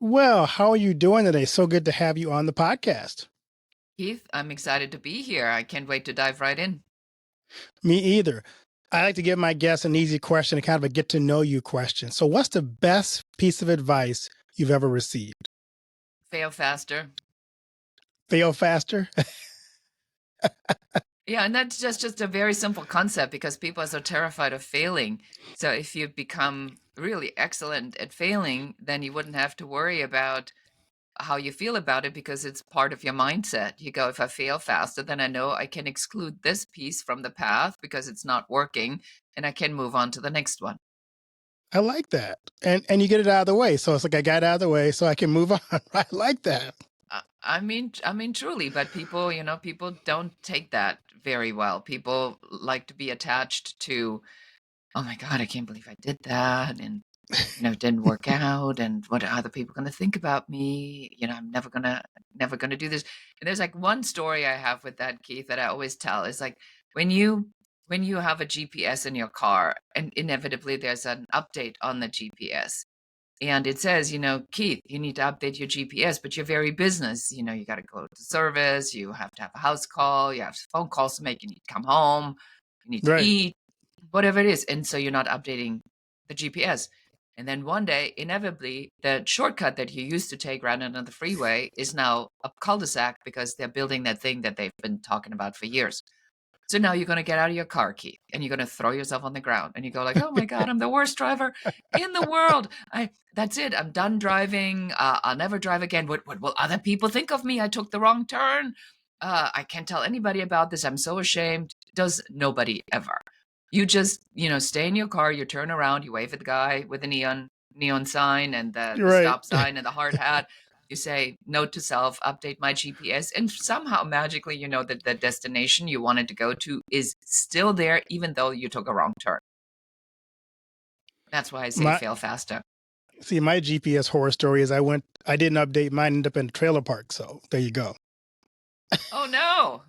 Well, how are you doing today? So good to have you on the podcast. Keith, I'm excited to be here. I can't wait to dive right in. Me either. I like to give my guests an easy question, a kind of a get to know you question. So, what's the best piece of advice you've ever received? Fail faster. Fail faster? Yeah, and that's just a very simple concept because people are so terrified of failing. So if you become really excellent at failing, then you wouldn't have to worry about how you feel about it because it's part of your mindset. You go, if I fail faster, then I know I can exclude this piece from the path because it's not working and I can move on to the next one. I like that. And you get it out of the way. So it's like I got it out of the way so I can move on. I like that. I mean, truly, but people, people don't take that very well. People like to be attached to, oh my God, I can't believe I did that, and it didn't work out, and what are other people going to think about me? I'm never gonna do this. And there's like one story I have with that, Keith, that I always tell is like when you when you have a GPS in your car, and inevitably there's an update on the GPS and it says, Keith, you need to update your GPS, but you're very business. You got to go to service, you have to have a house call, you have phone calls to make, you need to come home, you need to Right. eat, whatever it is. And so you're not updating the GPS. And then one day, inevitably, the shortcut that you used to take rather than the freeway is now a cul-de-sac because they're building that thing that they've been talking about for years. So now you're going to get out of your car, Keith, and you're going to throw yourself on the ground and you go like, "Oh my God, I'm the worst driver in the world. That's it. I'm done driving. I'll never drive again. What will other people think of me? I took the wrong turn. I can't tell anybody about this. I'm so ashamed." Does nobody ever. You just, stay in your car, you turn around, you wave at the guy with the neon sign and the Right. stop sign and the hard hat. You say, note to self, update my GPS, and somehow magically you know that the destination you wanted to go to is still there, even though you took a wrong turn. That's why I say My fail faster. see, my GPS horror story is I didn't update mine, ended up in a trailer park. So there you go. Oh no.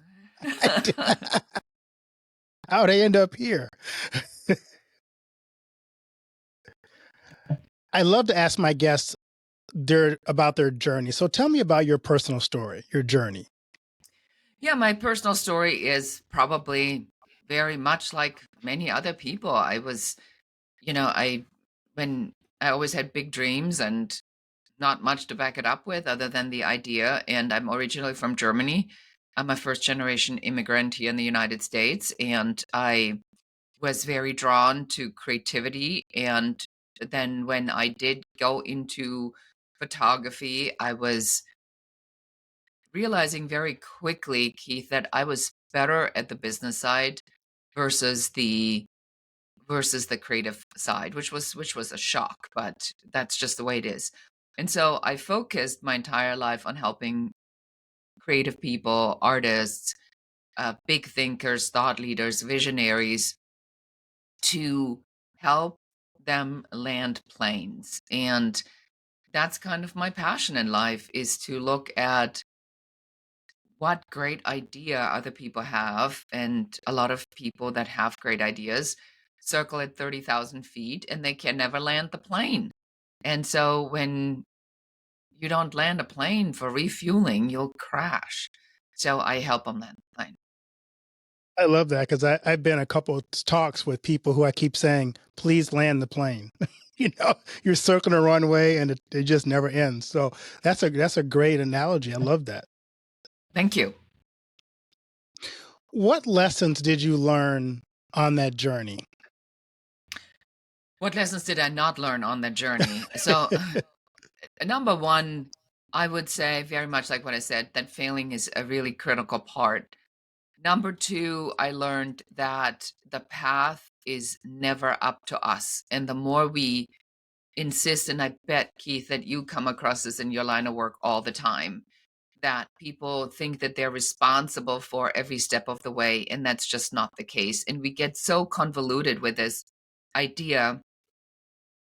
How'd I end up here? I love to ask my guests about their journey. So tell me about your personal story, your journey. Yeah, my personal story is probably very much like many other people. I when I always had big dreams and not much to back it up with other than the idea. And I'm originally from Germany. I'm a first generation immigrant here in the United States. And I was very drawn to creativity. And then when I did go into photography, I was realizing very quickly, Keith, that I was better at the business side versus the creative side, which was a shock, but that's just the way it is. And so I focused my entire life on helping creative people, artists, big thinkers, thought leaders, visionaries to help them land planes. And that's kind of my passion in life is to look at what great idea other people have. And a lot of people that have great ideas circle at 30,000 feet and they can never land the plane. And so when you don't land a plane for refueling, you'll crash. So I help them land the plane. I love that because I've been a couple of talks with people who I keep saying, please land the plane. You're circling a runway and it just never ends. So that's a great analogy. I love that. Thank you. What lessons did you learn on that journey? What lessons did I not learn on the journey? So, number one, I would say very much like what I said, that failing is a really critical part. Number two, I learned that the path is never up to us. And the more we insist, and I bet, Keith, that you come across this in your line of work all the time, that people think that they're responsible for every step of the way. And that's just not the case. And we get so convoluted with this idea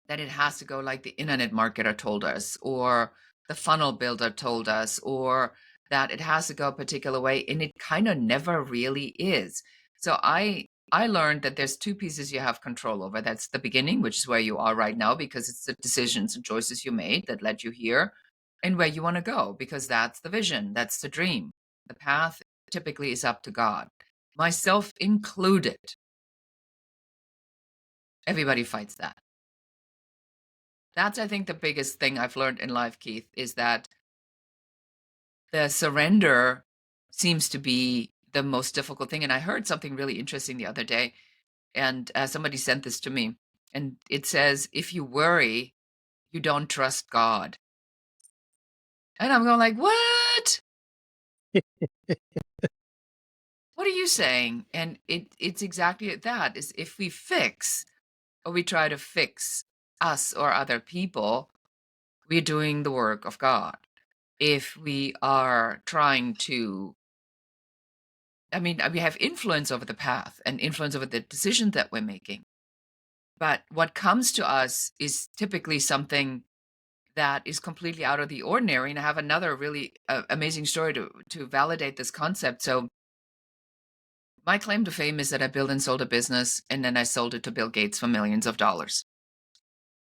that it has to go like the internet marketer told us, or the funnel builder told us, or that it has to go a particular way. And it kind of never really is. So I I learned that there's two pieces you have control over. That's the beginning, which is where you are right now, because it's the decisions and choices you made that led you here, and where you want to go, because that's the vision, that's the dream. The path typically is up to God, myself included. Everybody fights that. That's, I think, the biggest thing I've learned in life, Keith, is that the surrender seems to be the most difficult thing. And I heard something really interesting the other day, and somebody sent this to me, and it says, if you worry, you don't trust God. And I'm going like, what? What are you saying? And it's exactly that, is if we fix, or we try to fix us or other people, we're doing the work of God. If we are trying to, I mean, we have influence over the path and influence over the decisions that we're making. But what comes to us is typically something that is completely out of the ordinary. And I have another really amazing story to validate this concept. So my claim to fame is that I built and sold a business, and then I sold it to Bill Gates for millions of dollars.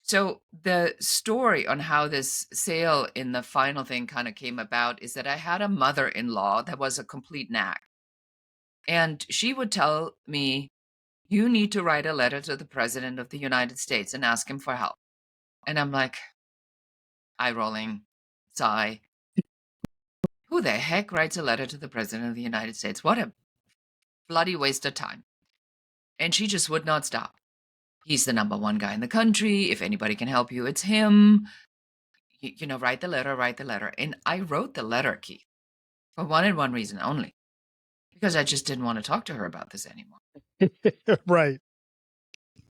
So the story on how this sale in the final thing kind of came about is that I had a mother-in-law that was a complete knack. And she would tell me, you need to write a letter to the president of the United States and ask him for help. And I'm like, eye rolling, sigh. Who the heck writes a letter to the president of the United States? What a bloody waste of time. And she just would not stop. He's the number one guy in the country. If anybody can help you, it's him. Write the letter, write the letter. And I wrote the letter, Keith, for one and one reason only, because I just didn't want to talk to her about this anymore. Right.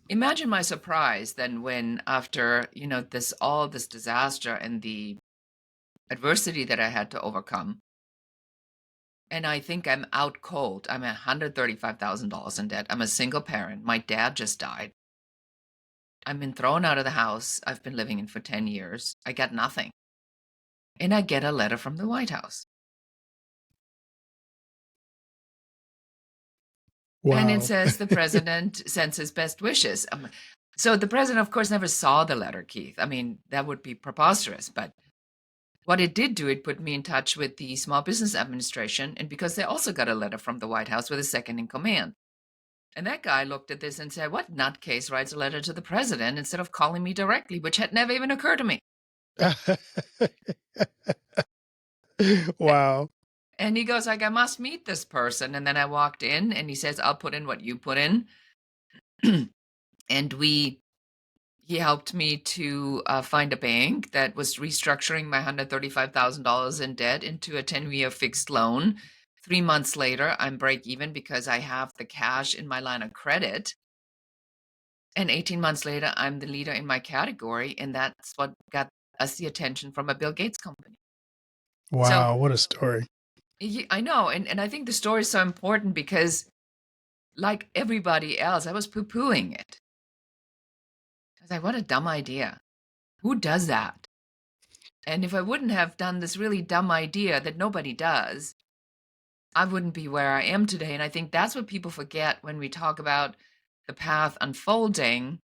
Imagine my surprise then when, after, all this disaster and the adversity that I had to overcome, and I think I'm out cold. I'm $135,000 in debt. I'm a single parent. My dad just died. I've been thrown out of the house I've been living in for 10 years. I got nothing. And I get a letter from the White House. Wow. And it says the president sends his best wishes. So the president, of course, never saw the letter, Keith. I mean, that would be preposterous. But what it did do, it put me in touch with the Small Business Administration, and because they also got a letter from the White House with a second in command. And that guy looked at this and said, what nutcase writes a letter to the president instead of calling me directly, which had never even occurred to me. Wow. And he goes like, I must meet this person. And then I walked in, and he says, I'll put in what you put in. And he helped me to find a bank that was restructuring my $135,000 in debt into a 10-year fixed loan. 3 months later, I'm break even because I have the cash in my line of credit. And 18 months later, I'm the leader in my category. And that's what got us the attention from a Bill Gates company. Wow, what a story. I know. And I think the story is so important because, like everybody else, I was poo-pooing it. I was like, what a dumb idea. Who does that? And if I wouldn't have done this really dumb idea that nobody does, I wouldn't be where I am today. And I think that's what people forget when we talk about the path unfolding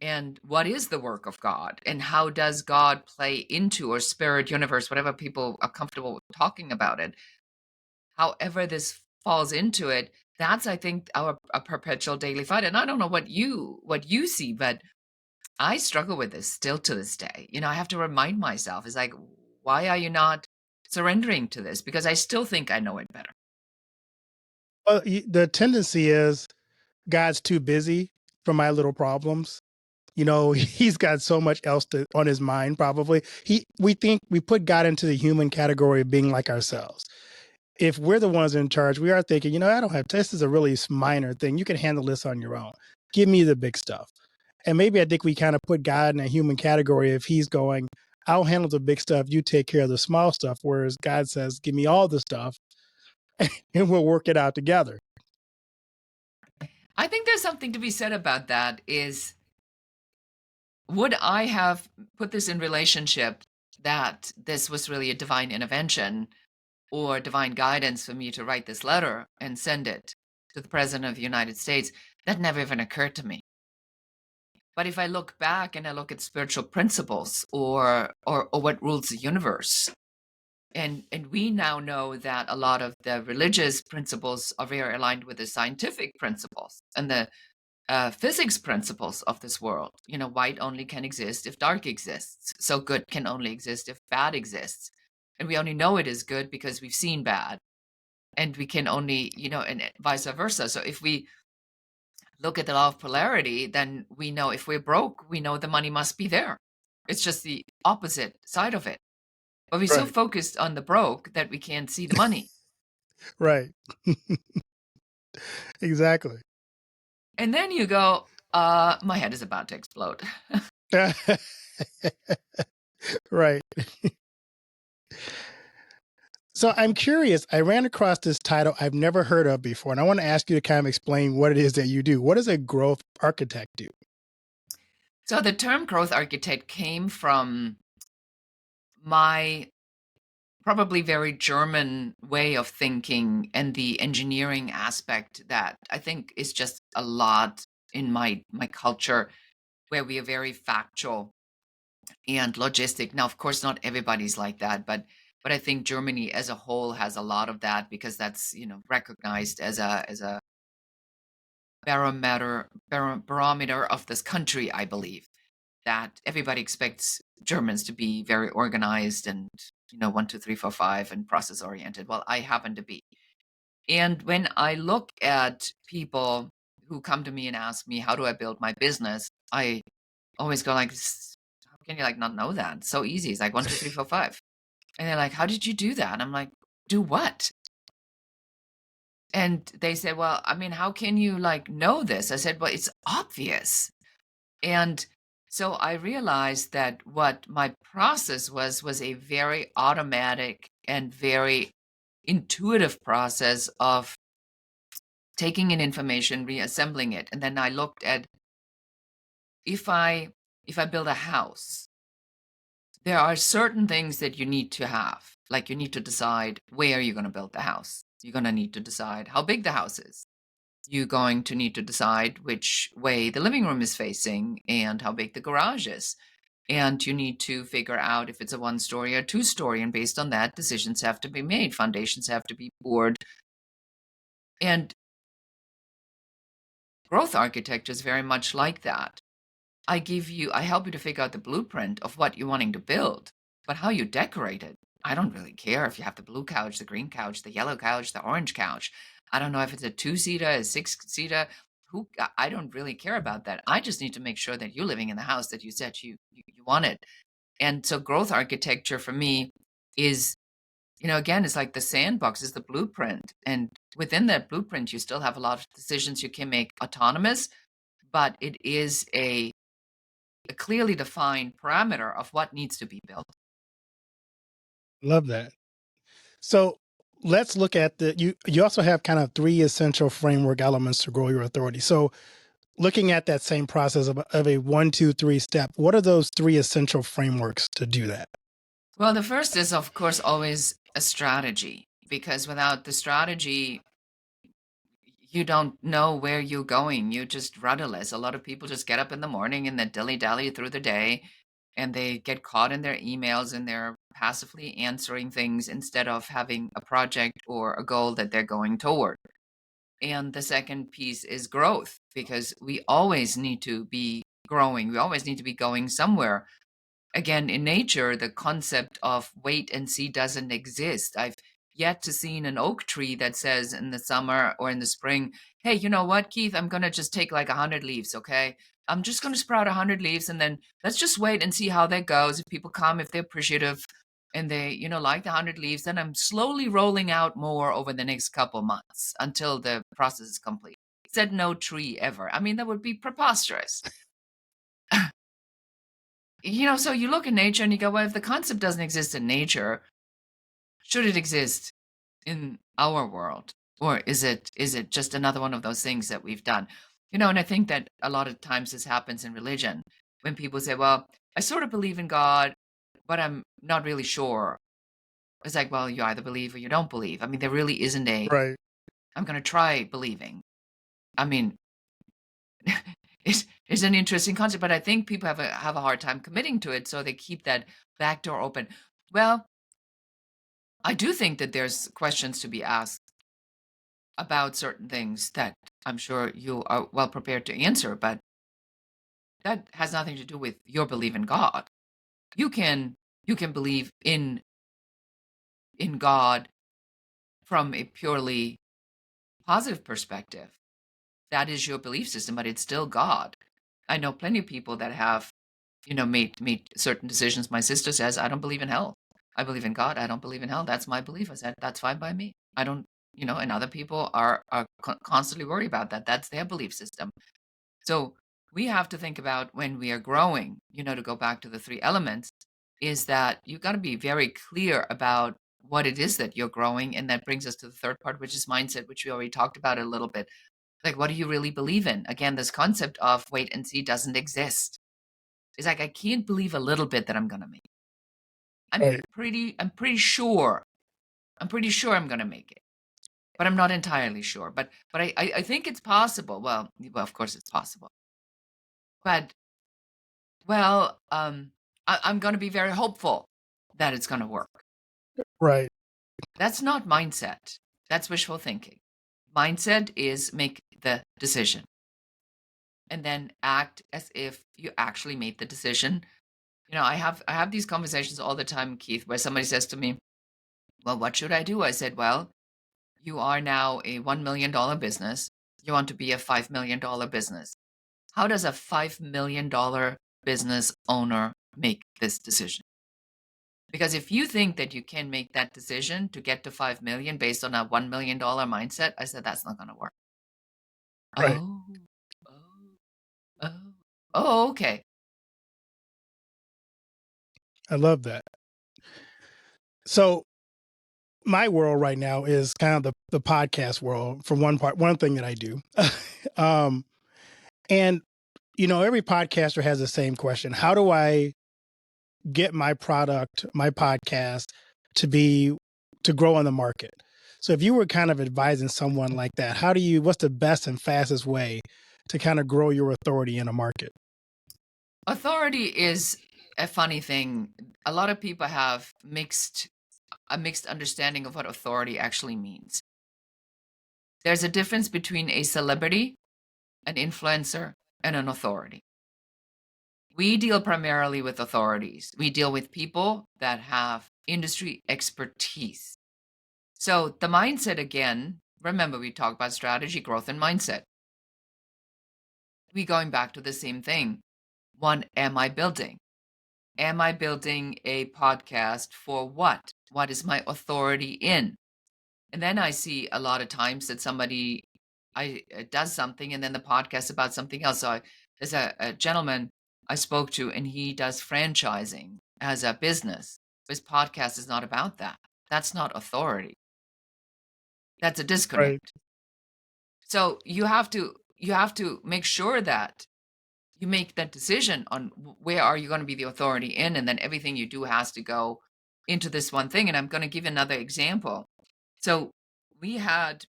and what is the work of God and how does God play into, or spirit, universe, whatever people are comfortable with talking about it. However this falls into it, that's, I think, a perpetual daily fight. And I don't know what you see, but I struggle with this still to this day. I have to remind myself, it's like, why are you not surrendering to this? Because I still think I know it better. Well, the tendency is God's too busy for my little problems. He's got so much else on his mind, probably. We put God into the human category of being like ourselves. If we're the ones in charge, we are thinking, I don't have, this is a really minor thing. You can handle this on your own. Give me the big stuff. And maybe I think we kind of put God in a human category. If he's going, I'll handle the big stuff, you take care of the small stuff. Whereas God says, give me all the stuff and we'll work it out together. I think there's something to be said about that. Is, would I have put this in relationship that this was really a divine intervention or divine guidance for me to write this letter and send it? to the president of the United States, that never even occurred to me. But if I look back and I look at spiritual principles or what rules the universe, and we now know that a lot of the religious principles are very aligned with the scientific principles and the physics principles of this world. You know, white only can exist if dark exists. So good can only exist if bad exists. And we only know it is good because we've seen bad. And we can only, and vice versa. So if we look at the law of polarity, then we know if we're broke, we know the money must be there. It's just the opposite side of it. But we're so Right. focused on the broke that we can't see the money. Right. Exactly. And then you go, my head is about to explode. Right. So I'm curious. I ran across this title I've never heard of before, and I want to ask you to kind of explain what it is that you do. What does a growth architect do? So the term growth architect came from my probably very German way of thinking and the engineering aspect that I think is just a lot in my culture, where we are very factual and logistic. Now, of course, not everybody's like that, but I think Germany as a whole has a lot of that because that's, recognized as a barometer of this country, I believe. That everybody expects Germans to be very organized and, 1, 2, 3, 4, 5 and process oriented. Well, I happen to be. And when I look at people who come to me and ask me, how do I build my business? I always go like, how can you like not know that? It's so easy. It's like 1, 2, 3, 4, 5. And they're like, how did you do that? And I'm like, do what? And they said, well, I mean, how can you like know this? I said, well, it's obvious. And so I realized that what my process was a very automatic and very intuitive process of taking in information, reassembling it. And then I looked at if I build a house, there are certain things that you need to have. Like you need to decide where you're going to build the house. You're going to need to decide how big the house is. You're going to need to decide which way the living room is facing and how big the garage is. And you need to figure out if it's a 1 story or 2 story. And based on that, decisions have to be made, foundations have to be poured. And growth architecture is very much like that. I help you to figure out the blueprint of what you're wanting to build, but how you decorate it, I don't really care if you have the blue couch, the green couch, the yellow couch, the orange couch. I don't know if it's a 2-seater, a 6-seater. I don't really care about that. I just need to make sure that you're living in the house that you said you wanted. And so growth architecture for me is, again, it's like the sandbox is the blueprint. And within that blueprint, you still have a lot of decisions you can make autonomous, but it is a clearly defined parameter of what needs to be built. Love that. So let's look at you also have kind of three essential framework elements to grow your authority. So looking at that same process of a 1, 2, 3 step, what are those three essential frameworks to do that? Well, the first is, of course, always a strategy, because without the strategy, you don't know where you're going. You're just rudderless. A lot of people just get up in the morning and then dilly-dally through the day, and they get caught in their emails and they're passively answering things instead of having a project or a goal that they're going toward. And the second piece is growth, because we always need to be growing. We always need to be going somewhere. Again, in nature, the concept of wait and see doesn't exist. I've yet to see an oak tree that says in the summer or in the spring, hey, you know what, Keith, I'm going to just take like 100 leaves, okay? I'm just going to sprout 100 leaves and then let's just wait and see how that goes. If people come, if they're appreciative and they, like the 100 leaves, then I'm slowly rolling out more over the next couple months until the process is complete. Said no tree ever. I mean, that would be preposterous. So you look at nature and you go, well, if the concept doesn't exist in nature, should it exist in our world? Or is it just another one of those things that we've done? And I think that a lot of times this happens in religion when people say, well, I sort of believe in God, but I'm not really sure. It's like, well, you either believe or you don't believe. I mean, there really isn't Right. I'm going to try believing. I mean, it's an interesting concept, but I think people have a hard time committing to it, so they keep that back door open. Well, I do think that there's questions to be asked about certain things that I'm sure you are well prepared to answer, but that has nothing to do with your belief in God. You can believe in God from a purely positive perspective. That is your belief system, but it's still God. I know plenty of people that have, made certain decisions. My sister says, I don't believe in hell. I believe in God. I don't believe in hell. That's my belief. I said, that's fine by me. I don't, and other people are constantly worried about that. That's their belief system. So we have to think about when we are growing, to go back to the three elements, is that you got to be very clear about what it is that you're growing. And that brings us to the third part, which is mindset, which we already talked about a little bit. Like, what do you really believe in? Again, this concept of wait and see doesn't exist. It's like, I can't believe a little bit that I'm going to make. I'm Right. pretty sure. I'm pretty sure I'm going to make it, but I'm not entirely sure. But I think it's possible. Well, of course it's possible. But I'm going to be very hopeful that it's going to work. Right. That's not mindset. That's wishful thinking. Mindset is make the decision and then act as if you actually made the decision. I have these conversations all the time, Keith, where somebody says to me, well, what should I do? I said, well, you are now a $1 million business. You want to be a $5 million business. How does a $5 million business owner make this decision? Because if you think that you can make that decision to get to 5 million based on a $1 million mindset, I said, that's not going to work. Right. Oh, oh, oh, oh, okay. I love that. So my world right now is kind of the podcast world for one thing that I do. um, and every podcaster has the same question. How do I get my product, my podcast to grow on the market? So if you were kind of advising someone like that, what's the best and fastest way to kind of grow your authority in a market? Authority is a funny thing. A lot of people have a mixed understanding of what authority actually means. There's a difference between a celebrity, an influencer, and an authority. We deal primarily with authorities. We deal with people that have industry expertise. So the mindset, again, remember we talked about strategy, growth, and mindset. We going back to the same thing. One, am I building? Am I building a podcast for what? What is my authority in? And then I see a lot of times that somebody does something and then the podcast about something else. So there's a gentleman I spoke to and he does franchising as a business. His podcast is not about that. That's not authority. That's a Right. disconnect. So you have to make sure that you make that decision on where are you going to be the authority in, and then everything you do has to go into this one thing. And I'm going to give another example. So we had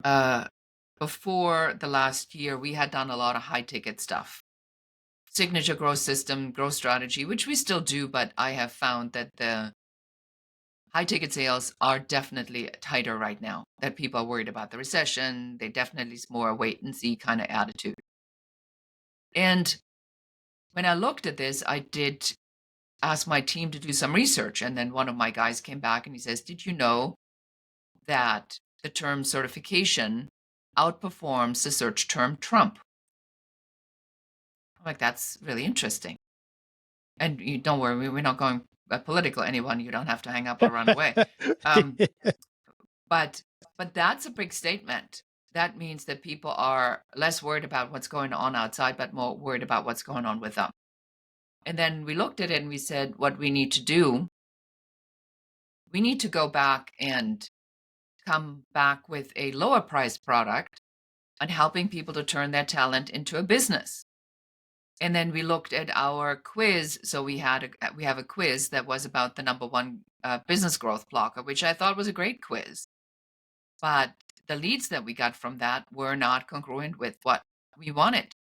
uh, before the last year, we had done a lot of high ticket stuff, signature growth system, growth strategy, which we still do, but I have found that the high ticket sales are definitely tighter right now, that people are worried about the recession. They definitely is more wait and see kind of attitude. And when I looked at this, I did ask my team to do some research. And then one of my guys came back and he says, did you know that the term certification outperforms the search term Trump? I'm like, that's really interesting. And you don't worry, we're not going political, anyone. You don't have to hang up or run away. Um, but that's a big statement. That means that people are less worried about what's going on outside, but more worried about what's going on with them. And then we looked at it and we said, what we need to do, we need to go back and come back with a lower priced product and helping people to turn their talent into a business. And then we looked at our quiz. So we have a quiz that was about the number one Business Growth Blocker, which I thought was a great quiz. But the leads that we got from that were not congruent with what we wanted.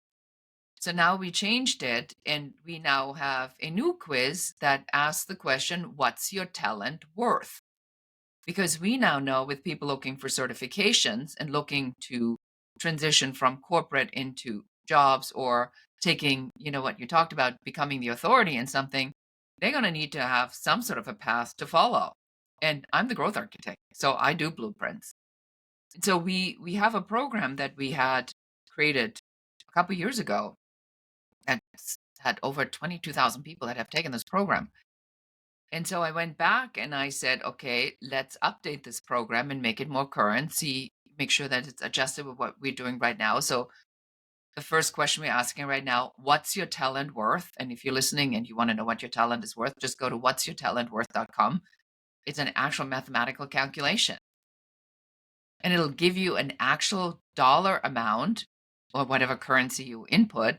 So now we changed it, and we now have a new quiz that asks the question, what's your talent worth? Because we now know, with people looking for certifications and looking to transition from corporate into jobs, or taking, what you talked about, becoming the authority in something, they're going to need to have some sort of a path to follow. And I'm the growth architect, so I do blueprints. So we have a program that we had created a couple years ago that's had over 22,000 people that have taken this program. And so I went back and I said, okay, let's update this program and make it more current, make sure that it's adjusted with what we're doing right now. So the first question we're asking right now, what's your talent worth? And if you're listening and you want to know what your talent is worth, just go to what'syourtalentworth.com. It's an actual mathematical calculation. And it'll give you an actual dollar amount, or whatever currency you input,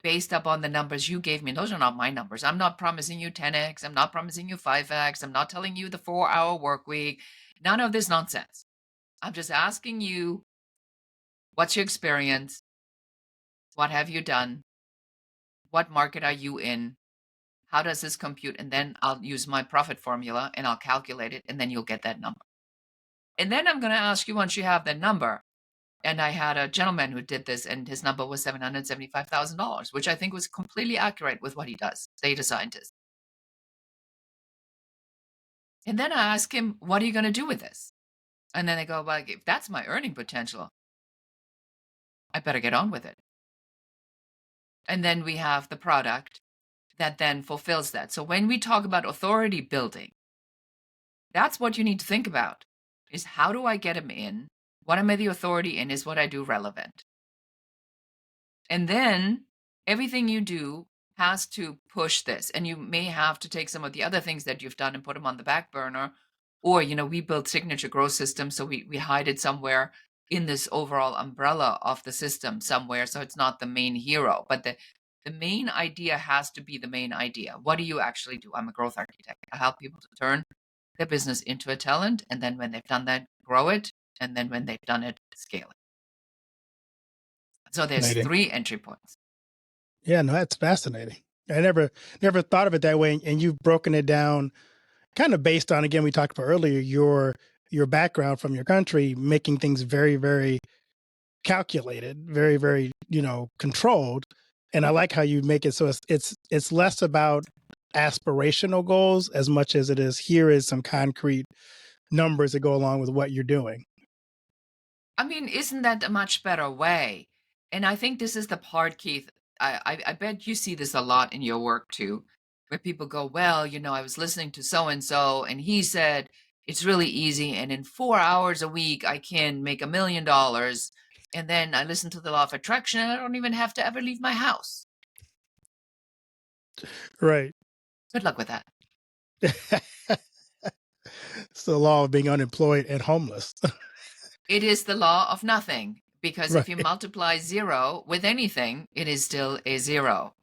based upon the numbers you gave me. Those are not my numbers. I'm not promising you 10x. I'm not promising you 5x. I'm not telling you the 4-hour work week. None of this nonsense. I'm just asking you, what's your experience? What have you done? What market are you in? How does this compute? And then I'll use my profit formula and I'll calculate it, and then you'll get that number. And then I'm going to ask you, once you have that number, and I had a gentleman who did this, and his number was $775,000, which I think was completely accurate with what he does, data scientist. And then I ask him, what are you going to do with this? And then they go, well, if that's my earning potential, I better get on with it. And then we have the product that then fulfills that. So when we talk about authority building, that's what you need to think about, is how do I get them in? What am I the authority in? Is what I do relevant? And then everything you do has to push this. And you may have to take some of the other things that you've done and put them on the back burner. Or, we build signature growth systems, so we hide it somewhere in this overall umbrella of the system somewhere, so it's not the main hero. But the main idea has to be the main idea. What do you actually do? I'm a growth architect. I help people to turn their business into a talent, and then when they've done that, grow it, and then when they've done it, scale it. So there's Fascinating. 3 entry points. Yeah, no, that's fascinating. I never thought of it that way, and you've broken it down kind of based on, again, we talked about earlier, your background from your country, making things very, very calculated, very, very, controlled. And I like how you make it so it's less about aspirational goals as much as it is, here is some concrete numbers that go along with what you're doing. I mean, isn't that a much better way? And I think this is the part, Keith. I bet you see this a lot in your work too, where people go, well, I was listening to so and so, and he said it's really easy, and in 4 hours a week I can make $1 million. And then I listen to the law of attraction, and I don't even have to ever leave my house. Right. Good luck with that. It's the law of being unemployed and homeless. It is the law of nothing, because Right. if you multiply 0 with anything, it is still a 0,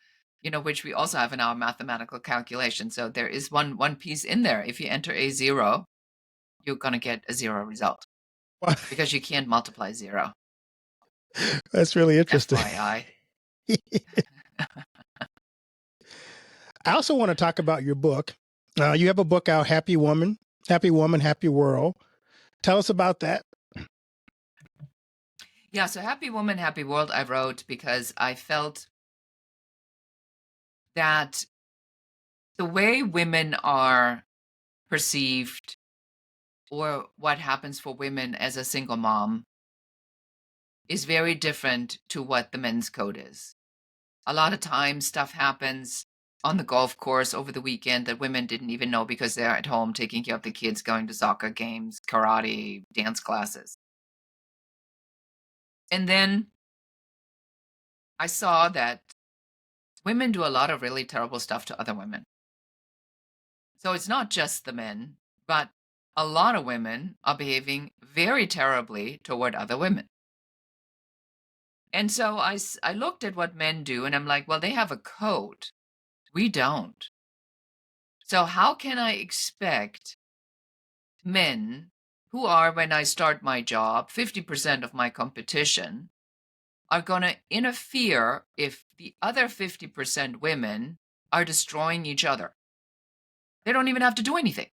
which we also have in our mathematical calculation. So there is one piece in there. If you enter a 0, you're going to get a 0 result, because you can't multiply 0. That's really interesting. FYI. I also want to talk about your book. You have a book out, Happy Woman, Happy World. Tell us about that. Yeah, so Happy Woman, Happy World, I wrote because I felt that the way women are perceived, or what happens for women as a single mom, is very different to what the men's code is. A lot of times stuff happens on the golf course over the weekend that women didn't even know, because they're at home taking care of the kids, going to soccer games, karate, dance classes. And then I saw that women do a lot of really terrible stuff to other women. So it's not just the men, but a lot of women are behaving very terribly toward other women. And so I looked at what men do, and I'm like, well, they have a code. We don't. So how can I expect men who are, when I start my job, 50% of my competition, are going to interfere if the other 50% women are destroying each other? They don't even have to do anything.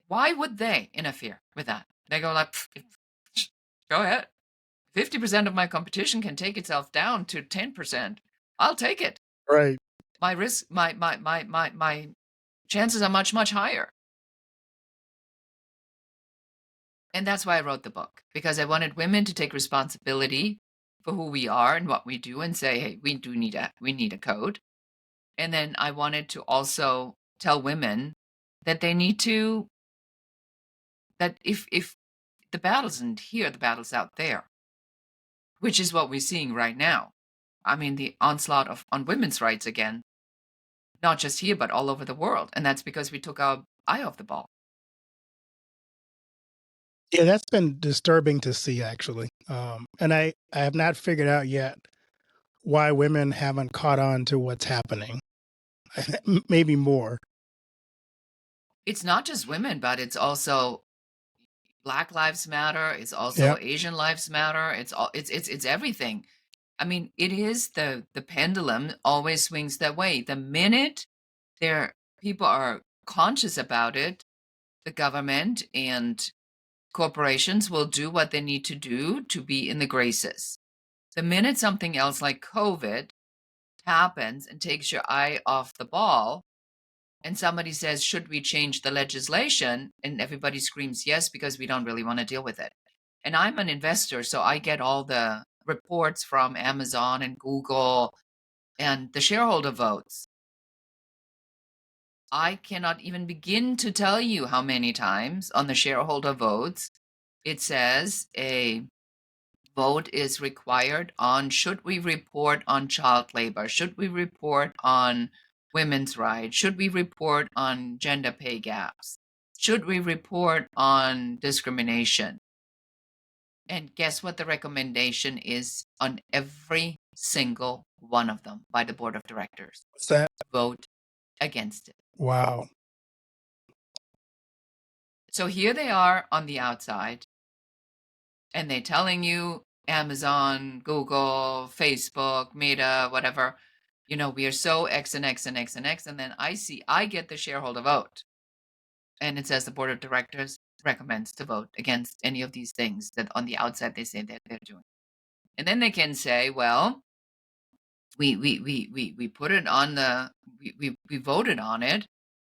Why would they interfere with that? They go like, go ahead. 50% of my competition can take itself down to 10%. I'll take it. Right. My risk, my chances are much, much higher. And that's why I wrote the book, because I wanted women to take responsibility for who we are and what we do and say, hey, we need a code. And then I wanted to also tell women that they need to, that if the battle isn't here, the battle's out there, which is what we're seeing right now. I mean, the onslaught on women's rights again, not just here, but all over the world. And that's because we took our eye off the ball. Yeah, that's been disturbing to see actually. And I have not figured out yet why women haven't caught on to what's happening. Maybe more. It's not just women, but it's also Black Lives Matter. It's also Yeah. Asian Lives Matter. It's everything. I mean, it is the pendulum always swings that way. The minute there people are conscious about it, the government and corporations will do what they need to do to be in the graces. The minute something else like COVID happens and takes your eye off the ball, and somebody says, should we change the legislation? And everybody screams yes, because we don't really want to deal with it. And I'm an investor, so I get all the reports from Amazon and Google and the shareholder votes. I cannot even begin to tell you how many times on the shareholder votes it says a vote is required on should we report on child labor? Should we report on women's rights? Should we report on gender pay gaps? Should we report on discrimination? And guess what the recommendation is on every single one of them by the board of directors? What's that? Vote against it. Wow. So here they are on the outside, and they're telling you Amazon, Google, Facebook, Meta, whatever, we are so X and X and X and X. And then I get the shareholder vote. And it says the board of directors recommends to vote against any of these things that on the outside they say that they're doing. And then they can say, well, we put it on we voted on it,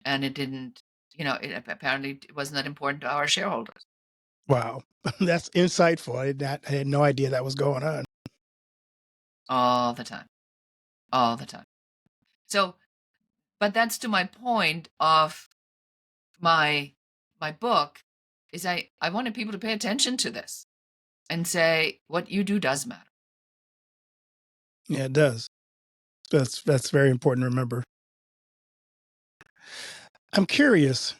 and it didn't, apparently it was not important to our shareholders. Wow. That's insightful. I had no idea that was going on. All the time. All the time. So, but that's to my point of my book is I wanted people to pay attention to this and say what you do does matter. Yeah, it does. That's very important to remember. I'm curious,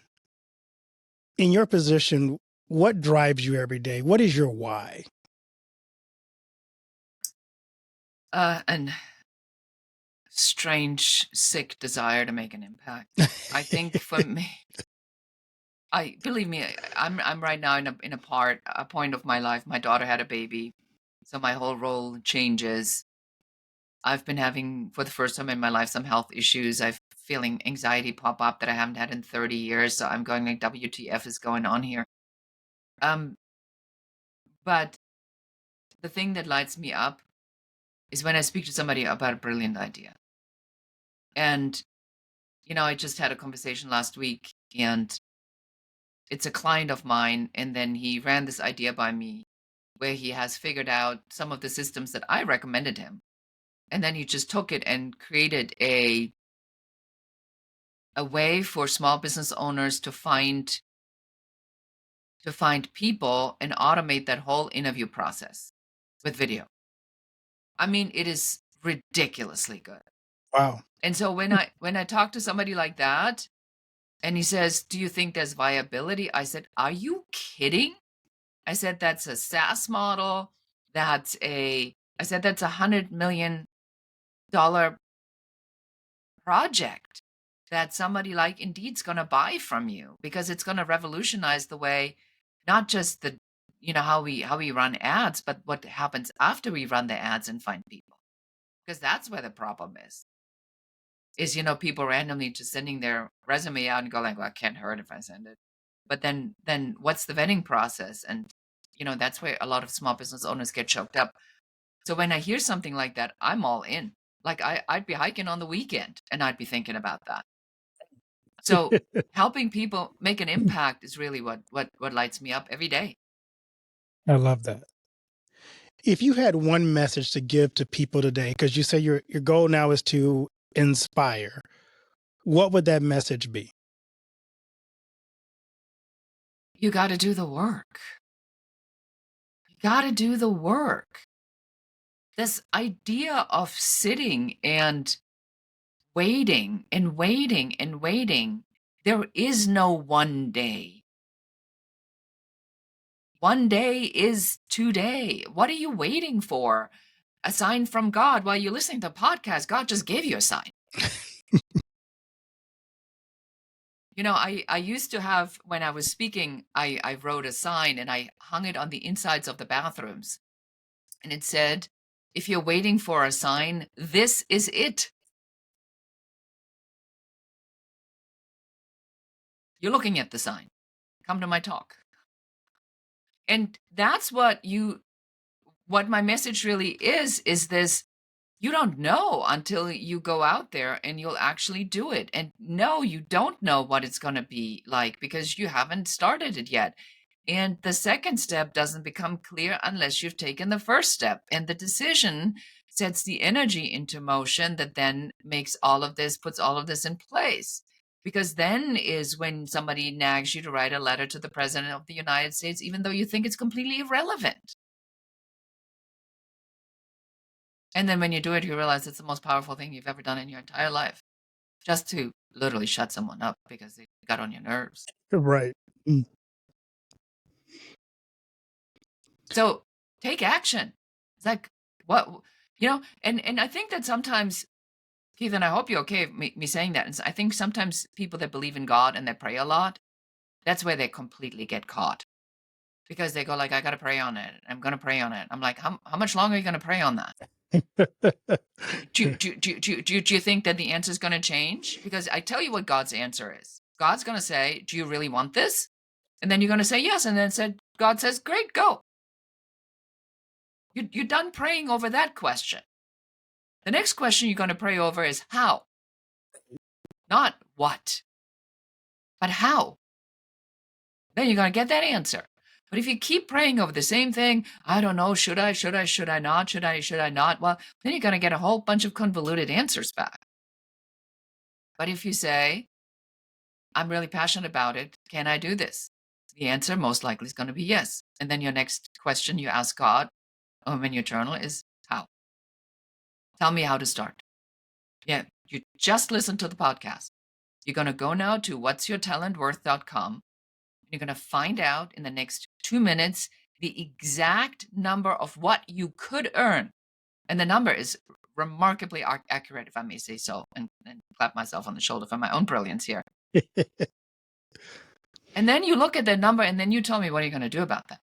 in your position, what drives you every day? What is your why? And strange, sick desire to make an impact. I think for me, believe me, I'm right now in a point of my life. My daughter had a baby, so my whole role changes. I've been having, for the first time in my life, some health issues. I'm feeling anxiety pop up that I haven't had in 30 years. So I'm going like, WTF is going on here? But the thing that lights me up is when I speak to somebody about a brilliant idea. And, I just had a conversation last week, and it's a client of mine. And then he ran this idea by me where he has figured out some of the systems that I recommended him. And then he just took it and created a way for small business owners to find people and automate that whole interview process with video. I mean, it is ridiculously good. Wow. And so when I talk to somebody like that and he says, "Do you think there's viability?" I said, "Are you kidding?" I said, "That's a SaaS model. I said that's $100 million project that somebody like Indeed's going to buy from you, because it's going to revolutionize the way, not just the, how we run ads, but what happens after we run the ads and find people. Because that's where the problem is, people randomly just sending their resume out and go like, well, it can't hurt if I send it. But then what's the vetting process? And, that's where a lot of small business owners get choked up. So when I hear something like that, I'm all in. Like I'd be hiking on the weekend and I'd be thinking about that. So helping people make an impact is really what lights me up every day. I love that. If you had one message to give to people today, because you say your goal now is to inspire, what would that message be? You got to do the work. You got to do the work. This idea of sitting and waiting and waiting and waiting, there is no one day. One day is today. What are you waiting for? A sign from God while you're listening to a podcast. God just gave you a sign. I used to have, when I was speaking, I wrote a sign and I hung it on the insides of the bathrooms. And it said, if you're waiting for a sign, this is it. You're looking at the sign. Come to my talk. And that's what my message really is this: you don't know until you go out there and you'll actually do it. And no, you don't know what it's going to be like because you haven't started it yet. And the second step doesn't become clear unless you've taken the first step. And the decision sets the energy into motion that then puts all of this in place. Because then is when somebody nags you to write a letter to the President of the United States, even though you think it's completely irrelevant. And then when you do it, you realize it's the most powerful thing you've ever done in your entire life, just to literally shut someone up because they got on your nerves. Right. So take action. It's like, what, and I think that sometimes, Keith, and I hope you're okay with me saying that. And I think sometimes people that believe in God and they pray a lot, that's where they completely get caught. Because they go like, I got to pray on it. I'm going to pray on it. I'm like, how much longer are you going to pray on that? Do you think that the answer is going to change? Because I tell you what God's answer is. God's going to say, do you really want this? And then you're going to say yes. And then God says, great, go. You're done praying over that question. The next question you're going to pray over is how. Not what, but how. Then you're going to get that answer. But if you keep praying over the same thing, I don't know, should I not, should I not? Well, then you're going to get a whole bunch of convoluted answers back. But if you say, I'm really passionate about it, can I do this? The answer most likely is going to be yes. And then your next question you ask God in your journal is how? Tell me how to start. Yeah, you just listen to the podcast. You're going to go now to whatsyourtalentworth.com. You're going to find out in the next 2 minutes the exact number of what you could earn. And the number is remarkably accurate, if I may say so, and clap myself on the shoulder for my own brilliance here. And then you look at that number and then you tell me what are you going to do about that.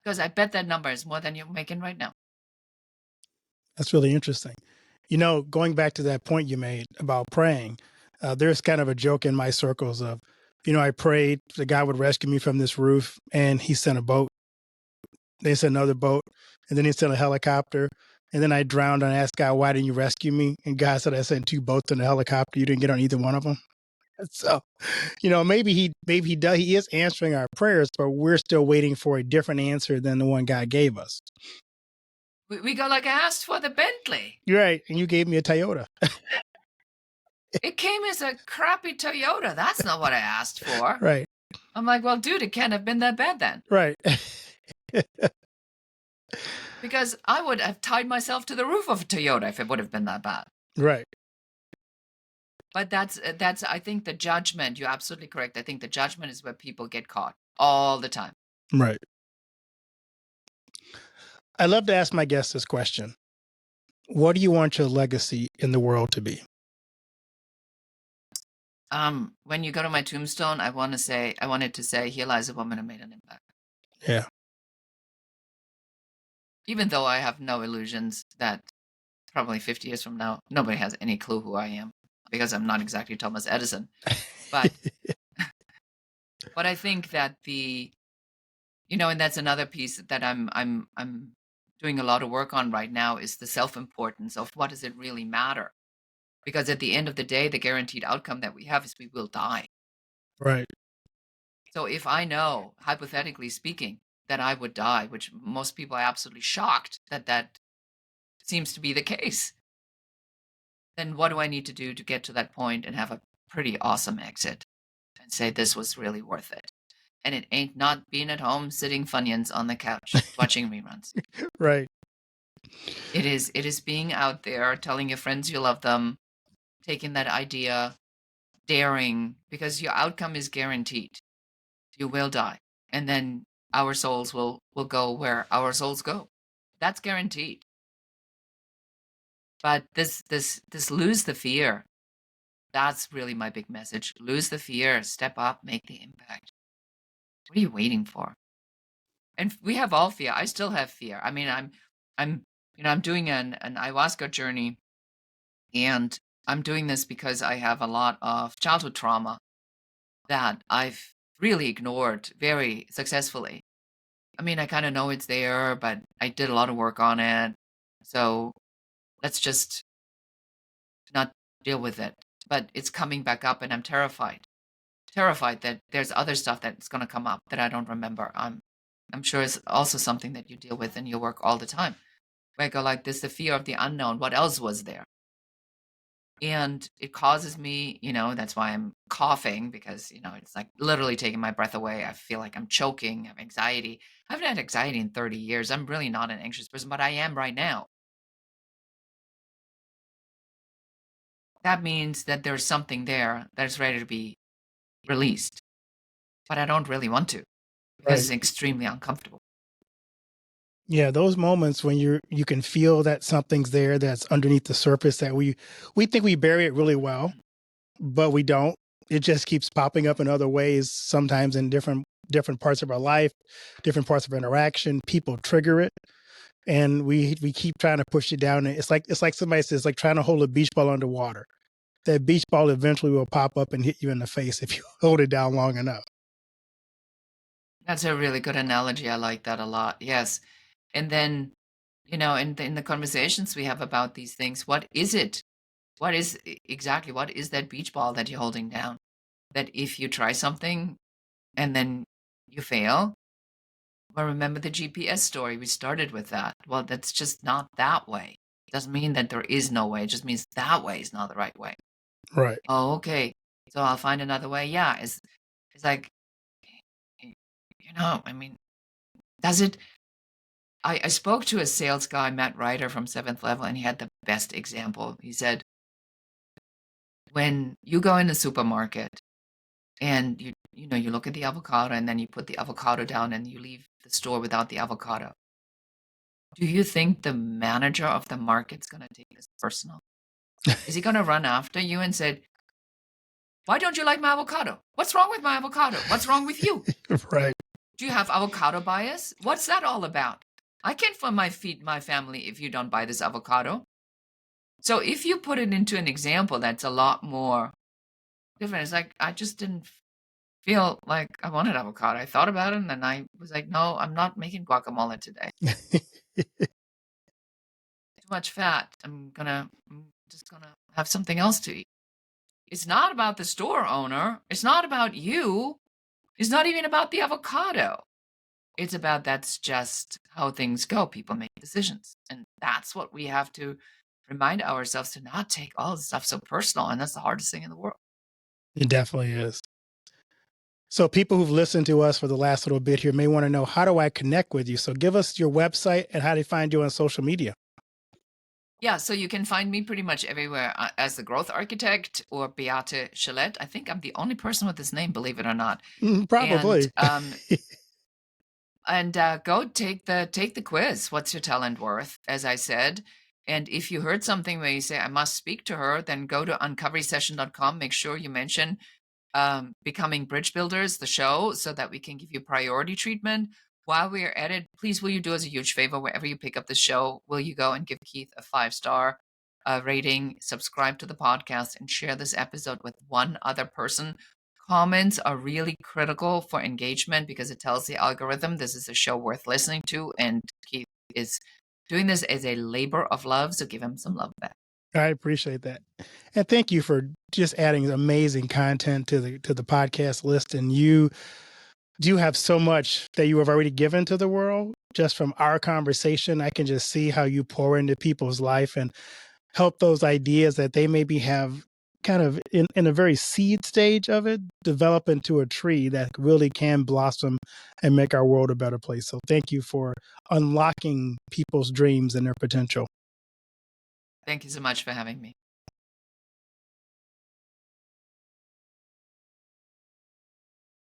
Because I bet that number is more than you're making right now. That's really interesting. Going back to that point you made about praying, there's kind of a joke in my circles of, I prayed the guy would rescue me from this roof and he sent a boat. They sent another boat and then he sent a helicopter. And then I drowned and I asked God, why didn't you rescue me? And God said, I sent 2 boats and a helicopter. You didn't get on either one of them. So, maybe he does. He is answering our prayers, but we're still waiting for a different answer than the one God gave us. We go like, I asked for the Bentley. You're right. And you gave me a Toyota. It came as a crappy Toyota. That's not what I asked for. Right. I'm like, well, dude, it can't have been that bad then. Right. Because I would have tied myself to the roof of a Toyota if it would have been that bad. Right. But that's I think the judgment, you're absolutely correct. I think the judgment is where people get caught all the time. Right. I love to ask my guests this question. What do you want your legacy in the world to be? When you go to my tombstone, I wanted to say, here lies a woman who made an impact. Yeah. Even though I have no illusions that probably 50 years from now, nobody has any clue who I am because I'm not exactly Thomas Edison. But I think that and that's another piece that I'm doing a lot of work on right now is the self-importance of what does it really matter? Because at the end of the day, the guaranteed outcome that we have is we will die. Right. So if I know, hypothetically speaking, that I would die, which most people are absolutely shocked that that seems to be the case, then what do I need to do to get to that point and have a pretty awesome exit and say this was really worth it? And it ain't not being at home sitting funyuns on the couch watching reruns. Right. It is being out there, telling your friends you love them, taking that idea, daring, because your outcome is guaranteed. You will die. And then our souls will go where our souls go. That's guaranteed. But this lose the fear. That's really my big message. Lose the fear, step up, make the impact. What are you waiting for? And we have all fear. I still have fear. I mean, I'm doing an ayahuasca journey, and I'm doing this because I have a lot of childhood trauma that I've really ignored very successfully. I mean, I kind of know it's there, but I did a lot of work on it. So let's just not deal with it. But it's coming back up, and I'm terrified. Terrified that there's other stuff that's going to come up that I don't remember. I'm sure it's also something that you deal with in your work all the time. Where I go like this, the fear of the unknown. What else was there? And it causes me, that's why I'm coughing because, it's like literally taking my breath away. I feel like I'm choking, I have anxiety. I haven't had anxiety in 30 years. I'm really not an anxious person, but I am right now. That means that there's something there that's ready to be released, but I don't really want to because Right. it's extremely uncomfortable. Yeah, those moments when you can feel that something's there that's underneath the surface that we think we bury it really well, but we don't. It just keeps popping up in other ways, sometimes in different parts of our life, different parts of interaction. People trigger it, and we keep trying to push it down. And it's like somebody says, like trying to hold a beach ball underwater. That beach ball eventually will pop up and hit you in the face if you hold it down long enough. That's a really good analogy. I like that a lot. Yes. And then, in the conversations we have about these things, what is it? Exactly what is that beach ball that you're holding down? That if you try something and then you fail, well, remember the GPS story. We started with that. Well, that's just not that way. Doesn't mean that there is no way. It just means that way is not the right way. Right. Oh, okay. So I'll find another way. Yeah. It's like, I mean, does it? I spoke to a sales guy, Matt Ryder from Seventh Level, and he had the best example. He said, when you go in the supermarket and you look at the avocado and then you put the avocado down and you leave the store without the avocado, do you think the manager of the market's going to take this personal? Is he going to run after you and say, why don't you like my avocado? What's wrong with my avocado? What's wrong with you? Right. Do you have avocado bias? What's that all about? I can't feed my family if you don't buy this avocado. So if you put it into an example that's a lot more different, it's like I just didn't feel like I wanted avocado. I thought about it and then I was like, no, I'm not making guacamole today. Too much fat. I'm just gonna have something else to eat. It's not about the store owner. It's not about you. It's not even about the avocado. It's about that's just how things go. People make decisions. And that's what we have to remind ourselves to not take all this stuff so personal. And that's the hardest thing in the world. It definitely is. So people who've listened to us for the last little bit here may want to know, how do I connect with you? So give us your website and how to find you on social media. Yeah, so you can find me pretty much everywhere as the Growth Architect or Beate Chalette. I think I'm the only person with this name, believe it or not. Probably. And go take the quiz. What's your talent worth? As I said, And if you heard something where you say, I must speak to her, then go to uncovering.com. Make sure you mention Becoming Bridge Builders, the show, so that we can give you priority treatment. While we are at it, please will you do us a huge favor wherever you pick up the show? Will you go and give Keith a 5-star rating, subscribe to the podcast, and share this episode with one other person? Comments are really critical for engagement because it tells the algorithm this is a show worth listening to, and Keith is doing this as a labor of love, so give him some love back. I appreciate that. And thank you for just adding amazing content to the podcast list. And you do have so much that you have already given to the world. Just from our conversation, I can just see how you pour into people's life and help those ideas that they maybe have kind of in a very seed stage of it develop into a tree that really can blossom and make our world a better place. So thank you for unlocking people's dreams and their potential. Thank you so much for having me.